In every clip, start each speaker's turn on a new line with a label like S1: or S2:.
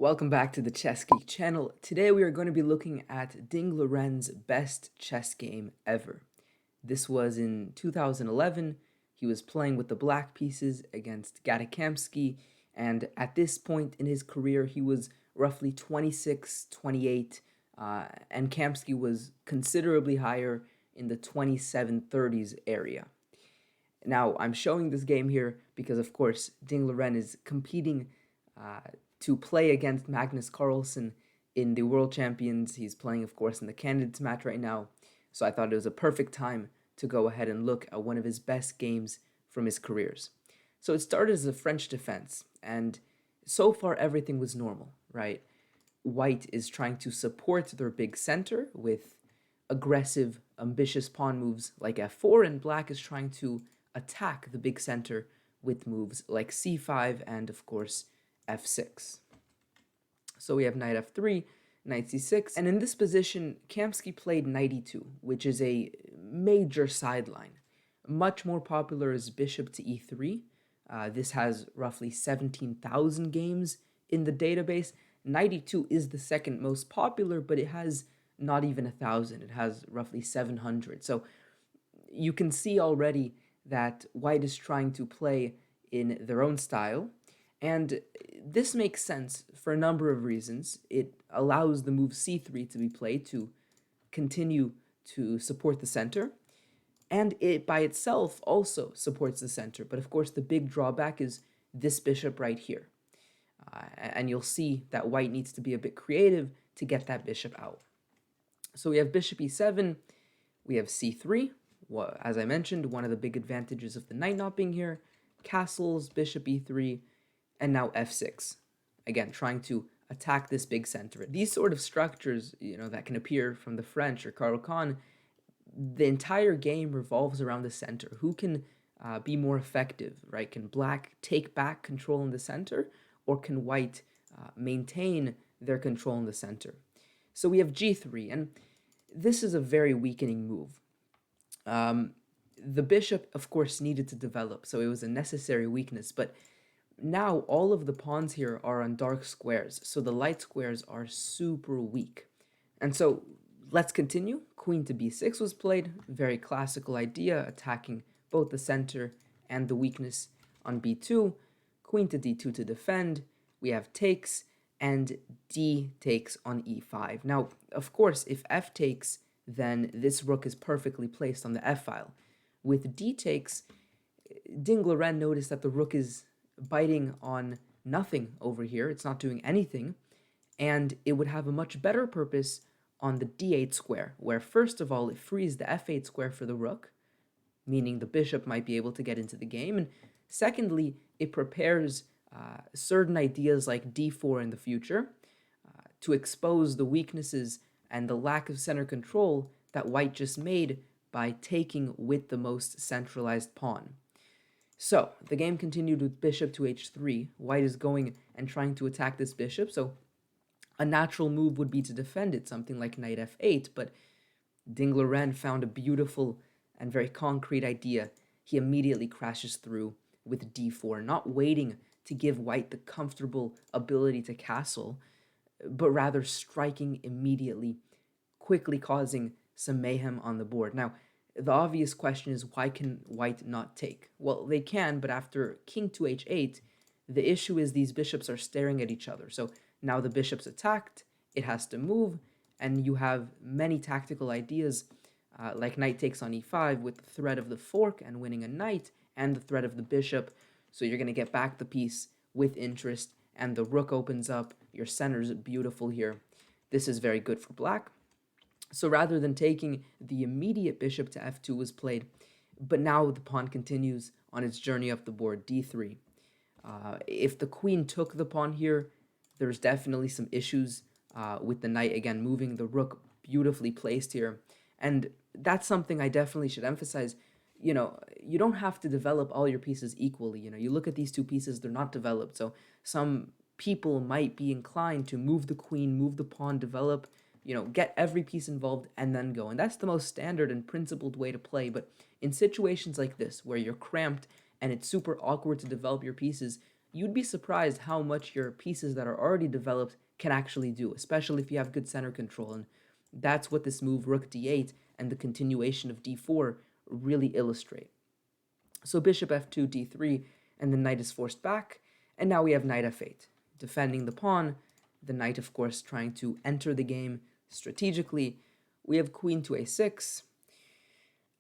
S1: Welcome back to the Chess Geek channel. Today we are going to be looking at Ding Liren's best chess game ever. This was in 2011. He was playing with the black pieces against Gata Kamsky, and at this point in his career he was roughly 26, 28, and Kamsky was considerably higher in the 27, 30s area. Now, I'm showing this game here because, of course, Ding Liren is competing to play against Magnus Carlsen in the World Champions. He's playing, of course, in the candidates match right now. So I thought it was a perfect time to go ahead and look at one of his best games from his careers. So it started as a French defense, and so far everything was normal, right? White is trying to support their big center with aggressive, ambitious pawn moves like f4, and black is trying to attack the big center with moves like c5 and, of course, f6. So we have knight f3, knight c6, and in this position, Kamsky played knight e2, which is a major sideline. Much more popular is bishop to e3. This has roughly 17,000 games in the database. Knight e2 is the second most popular, but it has not even 1,000. It has roughly 700. So you can see already that white is trying to play in their own style, and this makes sense for a number of reasons. It allows the move c3 to be played to continue to support the center, and it by itself also supports the center. But of course, the big drawback is this bishop right here. And you'll see that white needs to be a bit creative to get that bishop out. So we have bishop e7, we have c3. Well, as I mentioned, one of the big advantages of the knight not being here, castles, bishop e3, and now f6. Again, trying to attack this big center. These sort of structures, that can appear from the French or Caro-Kann, the entire game revolves around the center. Who can be more effective, right? Can black take back control in the center, or can white maintain their control in the center? So we have g3, and this is a very weakening move. The bishop, of course, needed to develop, so it was a necessary weakness, but now all of the pawns here are on dark squares, so the light squares are super weak. And so let's continue. Queen to b6 was played, very classical idea, attacking both the center and the weakness on b2. Queen to d2 to defend. We have takes, and d takes on e5. Now, of course, if f takes, then this rook is perfectly placed on the f-file. With d takes, Ding Liren noticed that the rook is biting on nothing over here. It's not doing anything, and it would have a much better purpose on the d8 square, where first of all, it frees the f8 square for the rook, meaning the bishop might be able to get into the game, and secondly, it prepares certain ideas like d4 in the future to expose the weaknesses and the lack of center control that white just made by taking with the most centralized pawn. So the game continued with bishop to h3. White is going and trying to attack this bishop, so a natural move would be to defend it, something like knight f8, but Ding Liren found a beautiful and very concrete idea. He immediately crashes through with d4, not waiting to give white the comfortable ability to castle, but rather striking immediately, quickly causing some mayhem on the board. Now, the obvious question is, why can white not take? Well, they can, but after king to h8, the issue is these bishops are staring at each other. So now the bishop's attacked, it has to move, and you have many tactical ideas, like knight takes on e5 with the threat of the fork and winning a knight, and the threat of the bishop. So you're going to get back the piece with interest, and the rook opens up. Your center's beautiful here. This is very good for black. So rather than taking, the immediate bishop to f2 was played, but now the pawn continues on its journey up the board, d3. If the queen took the pawn here, there's definitely some issues with the knight, again, moving the rook beautifully placed here. And that's something I definitely should emphasize. You don't have to develop all your pieces equally. You look at these two pieces, they're not developed. So some people might be inclined to move the queen, move the pawn, develop, get every piece involved and then go. And that's the most standard and principled way to play. But in situations like this, where you're cramped and it's super awkward to develop your pieces, you'd be surprised how much your pieces that are already developed can actually do, especially if you have good center control. And that's what this move rook d8 and the continuation of d4 really illustrate. So bishop f2, d3, and the knight is forced back, and now we have knight f8, defending the pawn, the knight, of course, trying to enter the game strategically. We have queen to a6,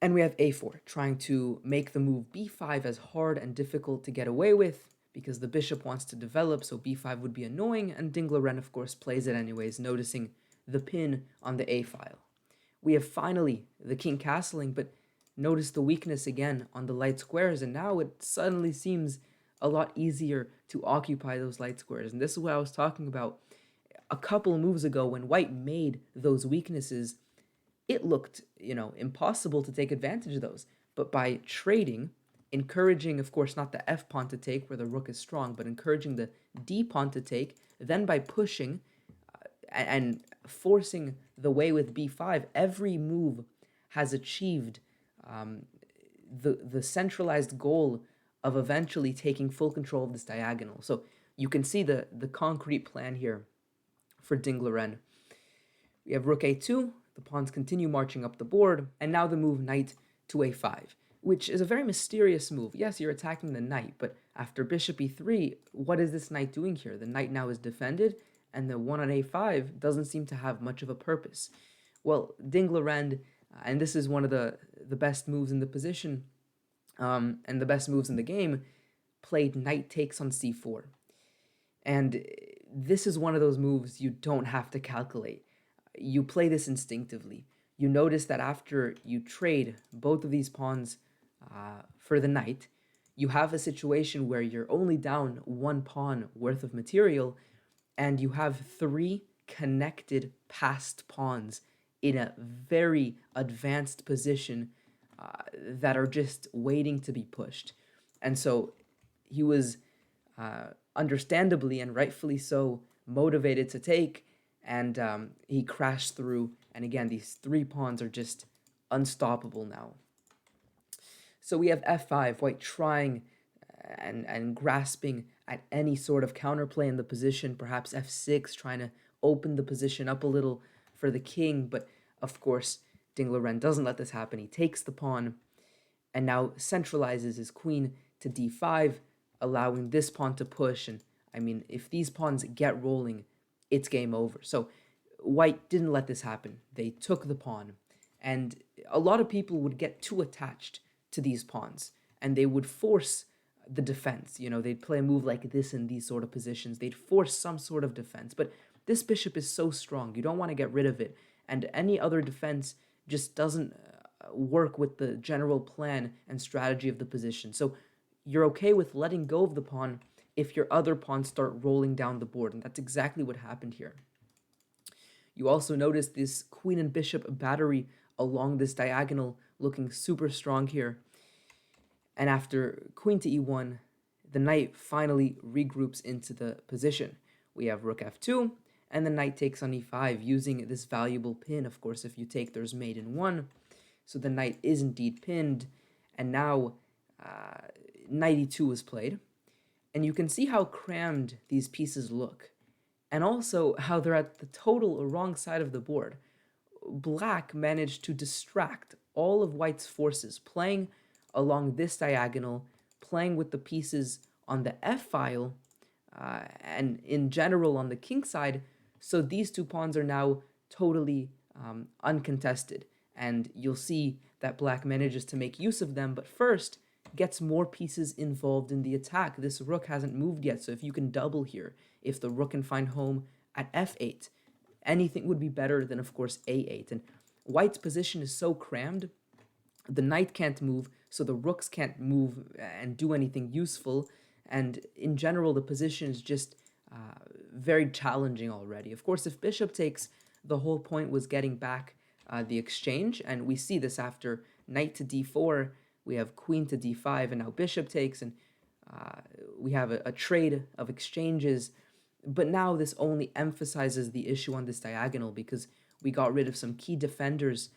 S1: and we have a4, trying to make the move b5 as hard and difficult to get away with, because the bishop wants to develop, so b5 would be annoying, and Ding Liren, of course, plays it anyways, noticing the pin on the a file. We have finally the king castling, but notice the weakness again on the light squares, and now it suddenly seems a lot easier to occupy those light squares. And this is what I was talking about a couple of moves ago when white made those weaknesses. It looked, impossible to take advantage of those. But by trading, encouraging, of course, not the f pawn to take where the rook is strong, but encouraging the d pawn to take, then by pushing and forcing the way with b5, every move has achieved the centralized goal of eventually taking full control of this diagonal. So you can see the concrete plan here for Ding Liren. We have rook a2, the pawns continue marching up the board, and now the move knight to a5, which is a very mysterious move. Yes, you're attacking the knight, but after bishop e3, what is this knight doing here? The knight now is defended, and the one on a5 doesn't seem to have much of a purpose. Well, Ding Liren, and this is one of the best moves in the position, and the best moves in the game, played knight takes on c4. And this is one of those moves you don't have to calculate. You play this instinctively. You notice that after you trade both of these pawns for the knight, you have a situation where you're only down one pawn worth of material, and you have three connected passed pawns in a very advanced position that are just waiting to be pushed. And so he was understandably and rightfully so motivated to take, and he crashed through. And again, these three pawns are just unstoppable now. So we have f5, white trying and grasping at any sort of counterplay in the position, perhaps f6, trying to open the position up a little for the king, but of course, Ding Liren doesn't let this happen. He takes the pawn and now centralizes his queen to d5, allowing this pawn to push. And I mean, if these pawns get rolling, it's game over. So white didn't let this happen. They took the pawn, and a lot of people would get too attached to these pawns, and they would force the defense. They'd play a move like this in these sort of positions. They'd force some sort of defense, but this bishop is so strong. You don't want to get rid of it, and any other defense just doesn't work with the general plan and strategy of the position. So you're okay with letting go of the pawn if your other pawns start rolling down the board, and that's exactly what happened here. You also notice this queen and bishop battery along this diagonal looking super strong here. And after queen to e1, the knight finally regroups into the position. We have rook f2, and the knight takes on e5, using this valuable pin. Of course, if you take, there's mate in 1. So the knight is indeed pinned, and now knight e2 is played. And you can see how crammed these pieces look, and also how they're at the total wrong side of the board. Black managed to distract all of white's forces, playing along this diagonal, playing with the pieces on the f-file, and in general on the king side, so these two pawns are now totally uncontested, and you'll see that black manages to make use of them, but first gets more pieces involved in the attack. This rook hasn't moved yet, so if you can double here, if the rook can find home at f8, anything would be better than, of course, a8. And white's position is so crammed, the knight can't move, so the rooks can't move and do anything useful, and in general, the position is just very challenging already. Of course, if bishop takes, the whole point was getting back the exchange, and we see this after knight to d4, we have queen to d5, and now bishop takes, and we have a trade of exchanges. But now this only emphasizes the issue on this diagonal, because we got rid of some key defenders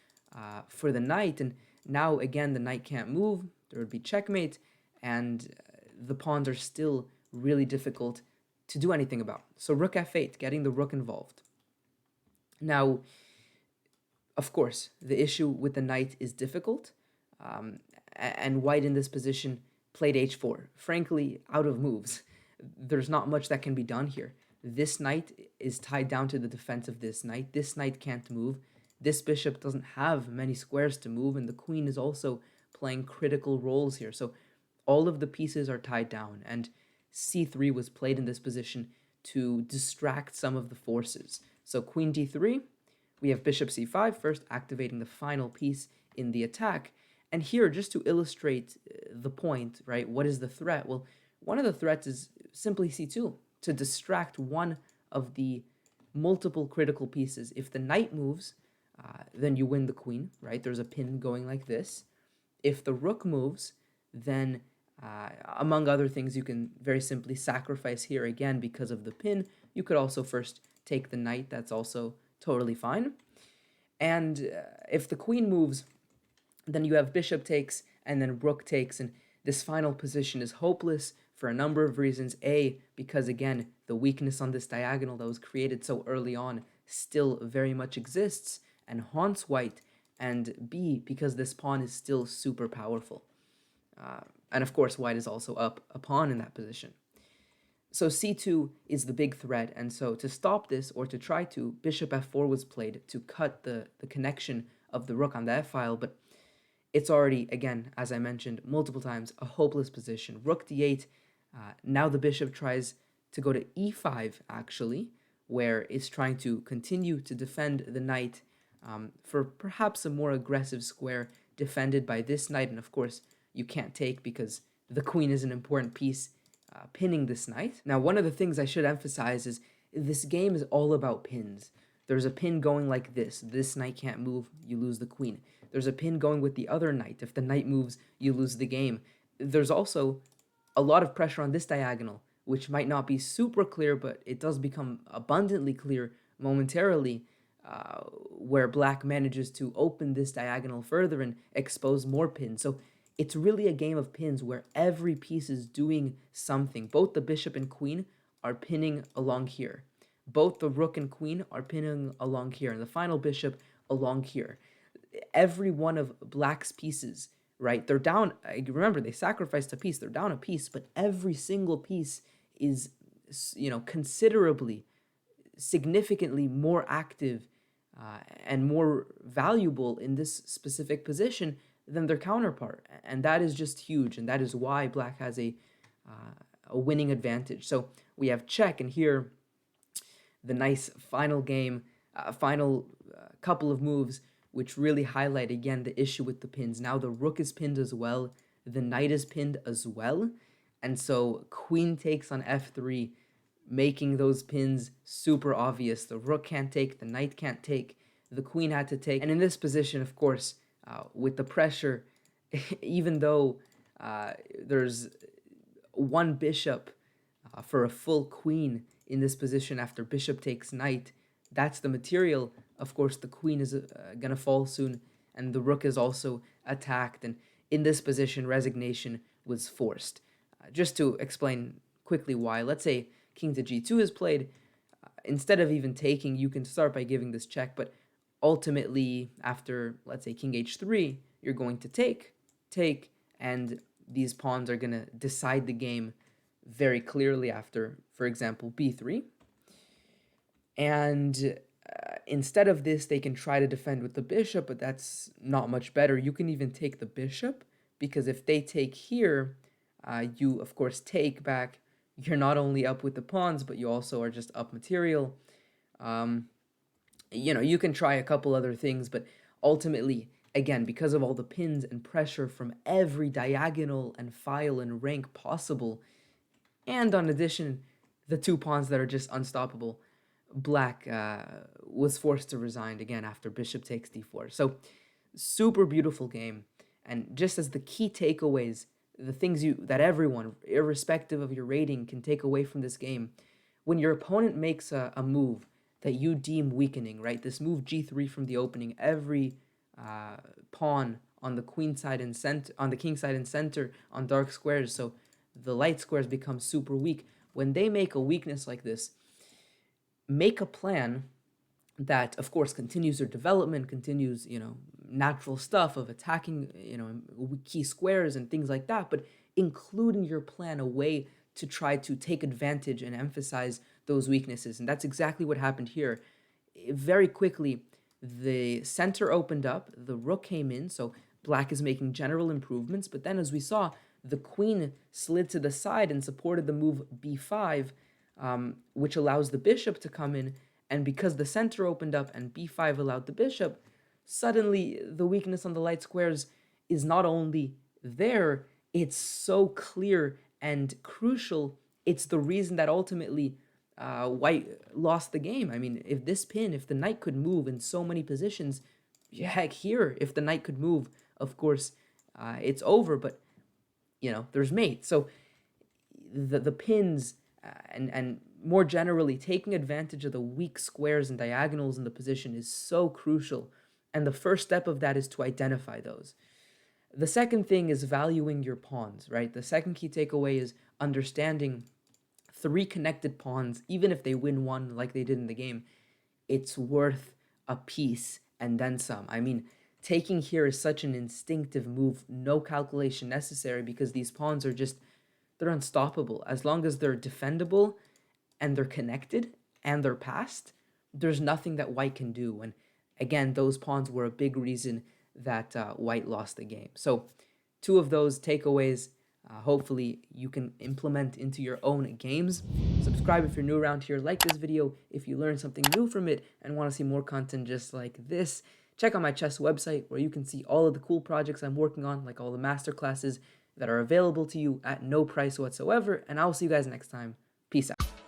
S1: for the knight, and now again the knight can't move. There would be checkmate, and the pawns are still really difficult to do anything about. So rook f8, getting the rook involved. Now, of course, the issue with the knight is difficult, and white in this position played h4. Frankly, out of moves. There's not much that can be done here. This knight is tied down to the defense of this knight. This knight can't move. This bishop doesn't have many squares to move, and the queen is also playing critical roles here. So all of the pieces are tied down, and c3 was played in this position to distract some of the forces. So queen d3, we have bishop c5 first, activating the final piece in the attack. And here, just to illustrate the point, right, what is the threat? Well, one of the threats is simply c2, to distract one of the multiple critical pieces. If the knight moves, then you win the queen, right? There's a pin going like this. If the rook moves, then among other things, you can very simply sacrifice here again because of the pin. You could also first take the knight. That's also totally fine. And if the queen moves, then you have bishop takes and then rook takes. And this final position is hopeless for a number of reasons. A, because again, the weakness on this diagonal that was created so early on still very much exists and haunts white. And B, because this pawn is still super powerful. And of course, white is also up a pawn in that position. So c2 is the big threat, and so to stop this, or to try to, bishop f4 was played to cut the connection of the rook on the f-file, but it's already, again, as I mentioned multiple times, a hopeless position. Rook d8, now the bishop tries to go to e5, actually, where it's trying to continue to defend the knight for perhaps a more aggressive square defended by this knight, and of course, you can't take because the queen is an important piece pinning this knight. Now, one of the things I should emphasize is this game is all about pins. There's a pin going like this. This knight can't move, you lose the queen. There's a pin going with the other knight. If the knight moves, you lose the game. There's also a lot of pressure on this diagonal, which might not be super clear, but it does become abundantly clear momentarily, where black manages to open this diagonal further and expose more pins. So it's really a game of pins where every piece is doing something. Both the bishop and queen are pinning along here. Both the rook and queen are pinning along here, and the final bishop along here. Every one of black's pieces, right? They're down. Remember, they sacrificed a piece. They're down a piece, but every single piece is, considerably, significantly more active and more valuable in this specific position than their counterpart, and that is just huge, and that is why black has a winning advantage. So we have check, and here the nice final game, final couple of moves, which really highlight again the issue with the pins. Now the rook is pinned as well, the knight is pinned as well, and so queen takes on f3, making those pins super obvious. The rook can't take, the knight can't take, the queen had to take, and in this position, of course, with the pressure, even though there's one bishop for a full queen in this position after bishop takes knight, that's the material. Of course, the queen is going to fall soon, and the rook is also attacked, and in this position, resignation was forced. Just to explain quickly why, let's say king to g2 is played. Instead of even taking, you can start by giving this check, but ultimately, after, let's say, king h3, you're going to take, and these pawns are going to decide the game very clearly after, for example, b3. And instead of this, they can try to defend with the bishop, but that's not much better. You can even take the bishop, because if they take here, you, of course, take back. You're not only up with the pawns, but you also are just up material. You can try a couple other things, but ultimately, again, because of all the pins and pressure from every diagonal and file and rank possible, and on addition, the two pawns that are just unstoppable, black was forced to resign again after bishop takes d4. So, super beautiful game. And just as the key takeaways, the things that everyone, irrespective of your rating, can take away from this game, when your opponent makes a move that you deem weakening, right? This move g3 from the opening, every pawn on the queen side and center, on the king side and center, on dark squares. So the light squares become super weak. When they make a weakness like this, make a plan that, of course, continues their development, continues, natural stuff of attacking, key squares and things like that, but include in your plan a way to try to take advantage and emphasize those weaknesses. And that's exactly what happened here. Very quickly, the center opened up, the rook came in, so black is making general improvements, but then as we saw, the queen slid to the side and supported the move b5, which allows the bishop to come in, and because the center opened up and b5 allowed the bishop, suddenly the weakness on the light squares is not only there, it's so clear and crucial. It's the reason that ultimately white lost the game. I mean, if the knight could move in so many positions, heck, here, if the knight could move, of course, it's over, but, there's mate. So the pins and more generally, taking advantage of the weak squares and diagonals in the position is so crucial. And the first step of that is to identify those. The second thing is valuing your pawns, right? The second key takeaway is understanding 3 connected pawns, even if they win one like they did in the game, it's worth a piece and then some. I mean, taking here is such an instinctive move, no calculation necessary, because these pawns are they're unstoppable. As long as they're defendable and they're connected and they're passed, there's nothing that white can do. And again, those pawns were a big reason that white lost the game. So 2 of those takeaways, hopefully you can implement into your own games. Subscribe if you're new around here. Like this video if you learned something new from it and want to see more content just like this. Check out my chess website where you can see all of the cool projects I'm working on, like all the masterclasses that are available to you at no price whatsoever. And I'll see you guys next time. Peace out.